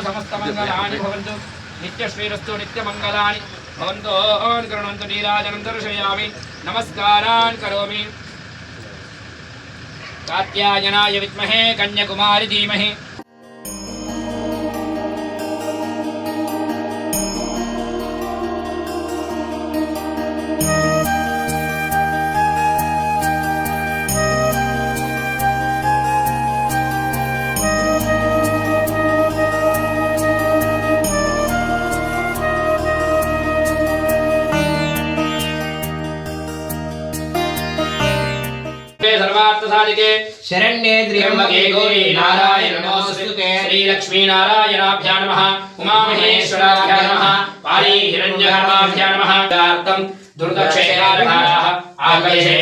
समस्तमङ्गलानि भवन्तु नित्यश्रीरस्तु नित्यमङ्गलानि भवन्तु अनुगृह्णन्तु नीराजनं दर्शयामि नमस्कारान् करोमि कात्यायनाय विद्महे कन्याकुमारी धीमहि सर्वार्थसाधिके शरण्ये त्र्यंबके गौरी नारायण नमोस्तुते श्री लक्ष्मी नारायणाभ्यां नमः उमामहेश्वराभ्यां नमः पारी हिरण्यगर्भाभ्यां नमः दार्तं दुर्दक्षेकारकाः आकर्षे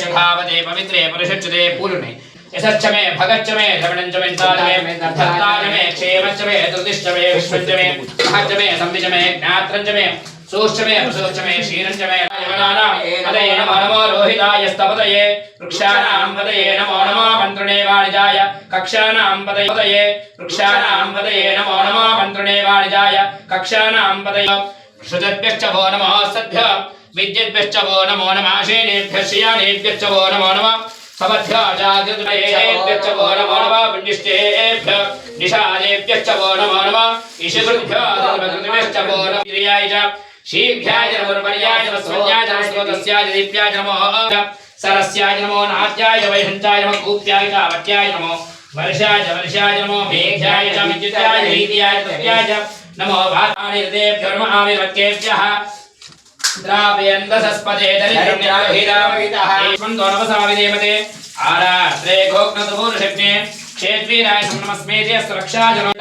शुभावते पवित्रे परिषच्यते पूर्णे यशश्च मे भगच्च मे धवणञ्च मे तारमे धत्ताय मे क्षेमश्च मे धृतिश्च मे विश्वञ्च मे महच्च मे संविच मे ज्ञात्रञ्च मे सूश्चमे प्रसूश्चमे क्षीरञ्चमे यवनानां पदये नमो नमो रोहिताय स्तपतये वृक्षाणां पदये नमो नमो मन्त्रणे वाणिजाय कक्षाणां पदये वृक्षाणां पदये नमो नमो मन्त्रणे वाणिजाय कक्षाणां पदये श्रुतभ्यश्च वो नमः सद्भ्य विद्युद्भ्यश्च वो नमो नमः शीनेभ्यः शियानेभ्यश्च वो नमो नमः समध्य जागृतेभ्यश्च वो नमो नमः पुण्यश्चेभ्यः निषादेभ्यश्च वो नमो नमः ईशकृभ्यः धर्मकृतिभ्यश्च वो नमः क्रियाय च शीभ्याय नमो पर्याय नमः स्वज्ञाय नमः स्रोतस्याय दीप्याय नमो सरस्याय नमो नाट्याय वैहंचाय नमः कूप्याय च वट्याय नमो वर्षाय नमो मेघ्याय च विद्युताय रीत्याय तस्याय नमो भातानिर्देभ्यो नमः आविर्वत्येभ्यः द्रावयन्दसस्पदे दरिद्रम्यहितामहितः एष्मन्तो नमसाविदेमते आरात्रे घोग्नतपूर्षज्ञे क्षेत्रीराय नमस्मेते सुरक्षाजनः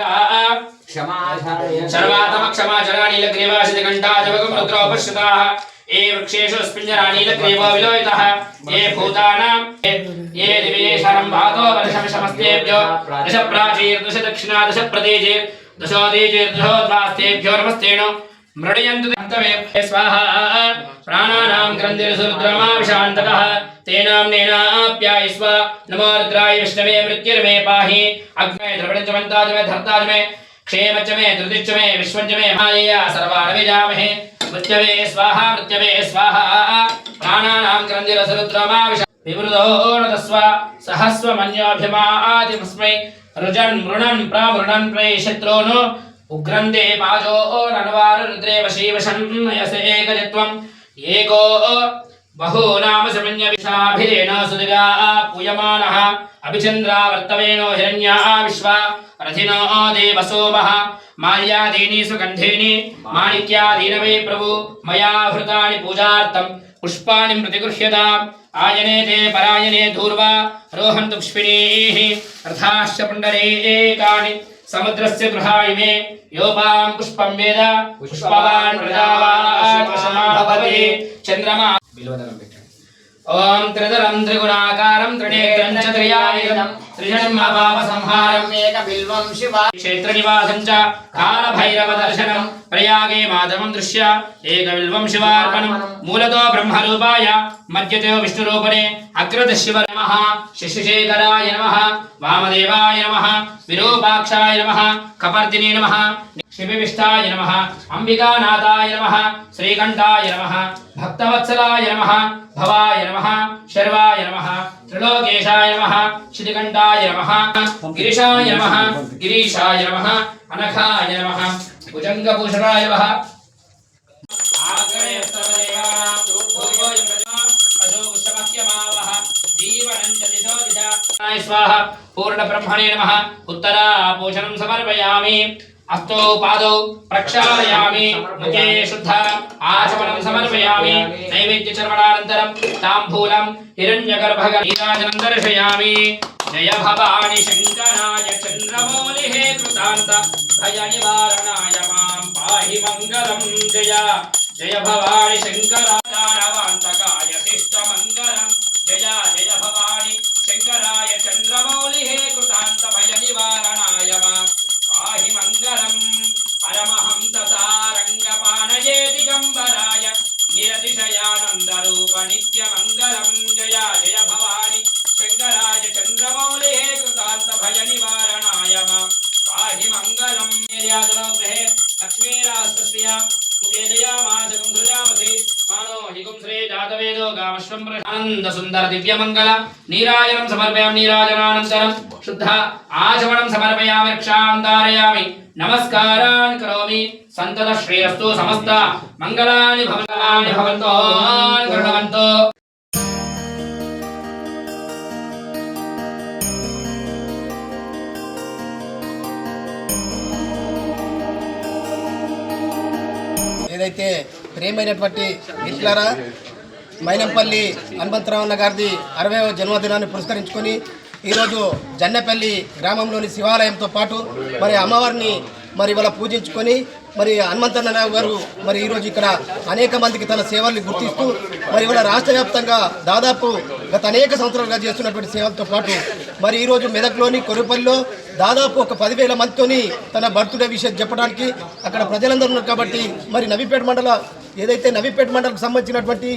क्षमाचरानीलग्रीवाशितघण्टाजवगं रुद्रोपश्रुताः ये वृक्षेषु स्पिञ्जरानीलग्रीवो विलोहितः ये भूतानां ये दिवेशरं भातो वर्षमिषमस्तेभ्यो दश प्राचीर्दश दक्षिणा दश प्रतीचीर् दशोदीचीर्दशोद्वास्तेभ्यो नमस्तेनो मृडयन्तु तवे स्वाहा प्राणानां ग्रन्थिर्सुरुद्रमाविशान्तकः तेनां नेनाप्यायस्व नमो रुद्राय विष्णवे मृत्युर्मे पाहि अग्ने द्रविणञ्च मन्ताज मे धर्ताज मे क्षेमच मे धृतिश्च मे विश्वञ्च मे मायया सर्वाणविजामहे मृत्यवे स्वाहा प्राणानां ग्रन्थिर्सुरुद्रमाविश विवृतो नतस्व सहस्वमन्योऽभिमातिमस्मै रुजन् मृणन् प्रामृणन् प्रये शत्रून् उग्रन्ते पाजो ननवार रुद्रे वशीवशन् यसे एकजत्वम् एको बहूनाम समन्यविषाभिरेण सुदिगा पूयमानः अभिचन्द्रावर्तवेनो हिरण्या विश्वा रथिनो देवसोमः माल्यादीनि सुगन्धीनि माणिक्यादीनवे प्रभु मया हृतानि पूजार्थं पुष्पाणि प्रतिगृह्यताम् आयने ते परायणे धूर्वा रोहन्तु पुष्पिणीः रथाश्च पुण्डरीकानि समुद्रस्य गृहायिमे योपां पुष्पं वेद पुष्पवान् प्रजावान् वशमा भवति चन्द्रमा ओम त्रिदलं त्रिगुणाकारं त्रिनेत्रं च त्रियायुधं त्रिजन्मपापसंहारम् एकबिल्वं शिवा क्षेत्रनिवासं च कालभैरवदर्शनं प्रयागे माधवं दृश्य एकबिल्वं शिवार्पणं मूलतो ब्रह्मरूपाय मध्यतो विष्णुरूपणे अग्रतः शिव नमः शिशिशेखराय नमः वामदेवाय नमः विरूपाक्षाय नमः कपर्दिने नमः शिवविष्टाय नमः अंबिकानाथाय नमः श्रीकंठाय नमः भक्तवत्सलाय नमः भवाय नमः शर्वाय नमः त्रिलोकेशाय नमः श्रीकंठाय नमः गिरीशाय नमः अनखाय नमः भुजंगभूषणाय नमः स्वाहा पूर्ण ब्रह्मणे नमः उत्तरापोषणं समर्पयामि अस्तौ पादौ प्रक्षालयामि मुखे शुद्ध आचमनं समर्पयामि नैवेद्यचर्वणानन्तरं ताम्बूलं हिरण्यगर्भगीताजनं दर्शयामि जय भवानि शङ्कराय चन्द्रमौलिः कृतान्त भय निवारणाय मां पाहि मङ्गलं जय जय भवानि शङ्कराय शिष्टमङ्गलं जय जय भवानि शङ्कराय चन्द्रमौलिः कृतान्त भय निवारणाय मां पाहि मङ्गलं परमहंस सारङ्गपाणये दिगम्बराय निरतिशयानन्दरूप नित्यमङ्गलं जय जय भवानि शङ्कराय चन्द्रमौलिः कृतान्त भय निवारणाय मां पाहि मङ्गलं ఆనంద సుందర దివ్యమంగళ నీరాజనం సమర్పయామి నీరాజనానంతరం శుద్ధ ఆచమనం సమర్పయామి రక్షాం ధారయామి నమస్కారాన్ కరోమి సంతత శ్రేయస్సు సమస్త మంగళాని భవంతో గరుడవంతో. ఏదైతే ప్రేమైనటువంటి మిత్రులారా, మైనంపల్లి హనుమంతరావు అన్న గారిది 60వ జన్మదినాన్ని పురస్కరించుకొని ఈరోజు జన్నపల్లి గ్రామంలోని శివాలయంతో పాటు మరి అమ్మవారిని మరి ఇవాళ పూజించుకొని మరి హనుమంతరావు గారు మరి ఈరోజు ఇక్కడ అనేక మందికి తన సేవల్ని గుర్తిస్తూ మరి ఇవాళ రాష్ట్ర వ్యాప్తంగా దాదాపు గత అనేక సంవత్సరాలుగా చేస్తున్నటువంటి సేవలతో పాటు మరి ఈరోజు మెదక్లోని కొరుపల్లిలో దాదాపు ఒక 10,000 మందితోని తన బర్త్డే విషయం చెప్పడానికి అక్కడ ప్రజలందరూ ఉన్నారు. కాబట్టి మరి నవీపేట మండలకు సంబంధించినటువంటి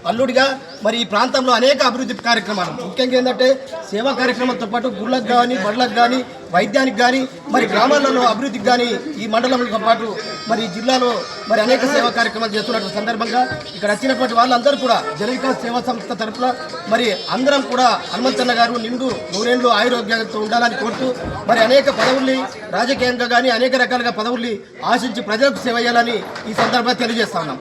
అల్లుడిగా మరి ఈ ప్రాంతంలో అనేక అభివృద్ధి కార్యక్రమాలు, ముఖ్యంగా ఏంటంటే సేవా కార్యక్రమాలతో పాటు గుళ్ళకు కానీ బడులకు కానీ వైద్యానికి కానీ మరి గ్రామాలలో అభివృద్ధికి కానీ ఈ మండలంతో పాటు మరి జిల్లాలో మరి అనేక సేవా కార్యక్రమాలు చేస్తున్నటువంటి సందర్భంగా ఇక్కడ వచ్చినటువంటి వాళ్ళందరూ కూడా జనవికాస్ సేవా సంస్థ తరఫున మరి అందరం కూడా హనుమంతన్న గారు నిండు 100 ఏళ్ళు ఆయురోగ్యంతో ఉండాలని కోరుతూ మరి అనేక పదవుల్ని రాజకీయంగా కానీ అనేక రకాలుగా పదవుల్ని ఆశించి ప్రజలకు సేవ చేయాలని ఈ సందర్భంగా తెలియజేస్తా ఉన్నాం.